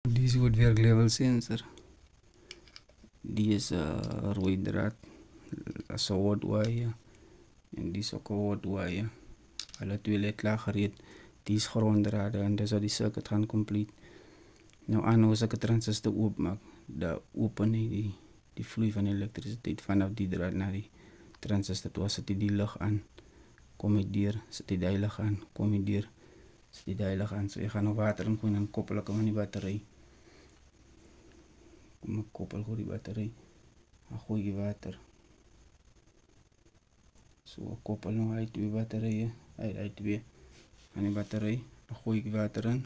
Deze wordt werklevel sensor. Die is rooi draad. Dat is een hot wire. En die is ook een hot wire. Alle twee ligt klaar gereed. Die is gronddraden en dus die circuit gaan complete. Nou aan als ik het transistor openmaak, dan open ik die vloei van elektriciteit vanaf die draad naar die transistor toe. Zet die licht aan, kom ik hier, zet die licht aan, kom ik hier, zet die licht aan. So je gaat nog water in gooien en koppel ik hem aan die batterij. Kom ik koppel goed die batterij, dan gooi je water. So koppel nog uit twee batterijen, uit twee aan die batterij, dan gooi ik water in.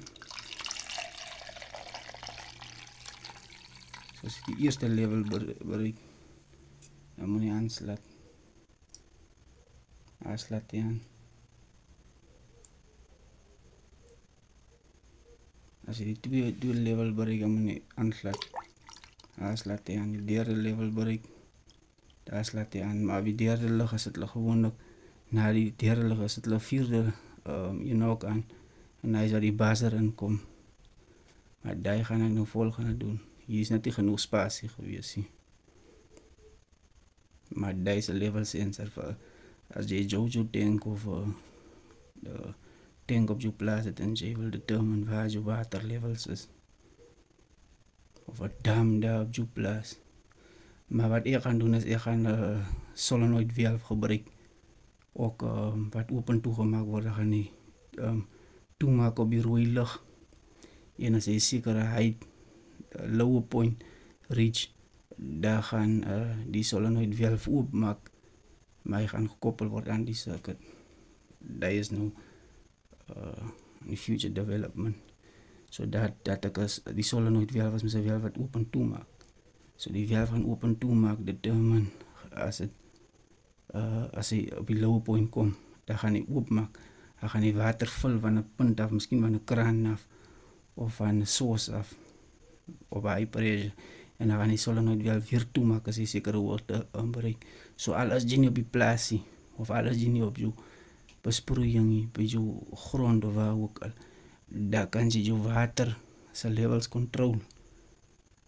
Als je die eerste level bereikt, dan moet je aansluiten. Aansluit die aan. Als je die tweede level bereikt, dan moet je aansluiten. Aansluit die aan. Die derde level bereikt, dan aansluit die aan. Maar die derde lig is het gewoonlijk. Na die derde lig is het vierde ook aan. En hij zal die baas erin komen. Maar daar ga ik nog volgende doen. Hier is net niet genoeg spatie geweest. Maar deze level sensor voor als je Jojo tank of de tank op je plaats zet en je wil determine waar je waterlevels is. Of een dam daar op je plaats. Maar wat ik ga doen is ik ga solenoid valve gebruiken. Ook wat open toegemaakt wordt, gaan die toemaken op die rode licht. En als je zekerheid lower point reach, daar gaan die solenoid valve openmaken. Maar je gaan gekoppeld worden aan die circuit. Dat is nu in future development. Zodat die solenoid valve is met zijn valve wat open toemaakt. So die valve gaan open toemaken, determine als hij op die low point komt, dan gaan hij openmaken. Dan gaan hij water vullen van een punt af, misschien van een kraan af, of van een source af, op high pressure. En dan gaan die solenoid valve weer toemaken als hij zekere hoogte bereikt. So alles die op je plaats, of alles die op je besproeiing, op je grond of waar ook al, daar kan je je water zijn levels controleren.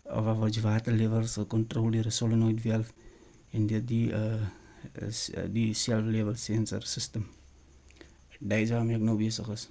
Of wat je waterlevels controleren, solenoid valve en die self level sensor system. Dat is waarmee ik nu bezig is.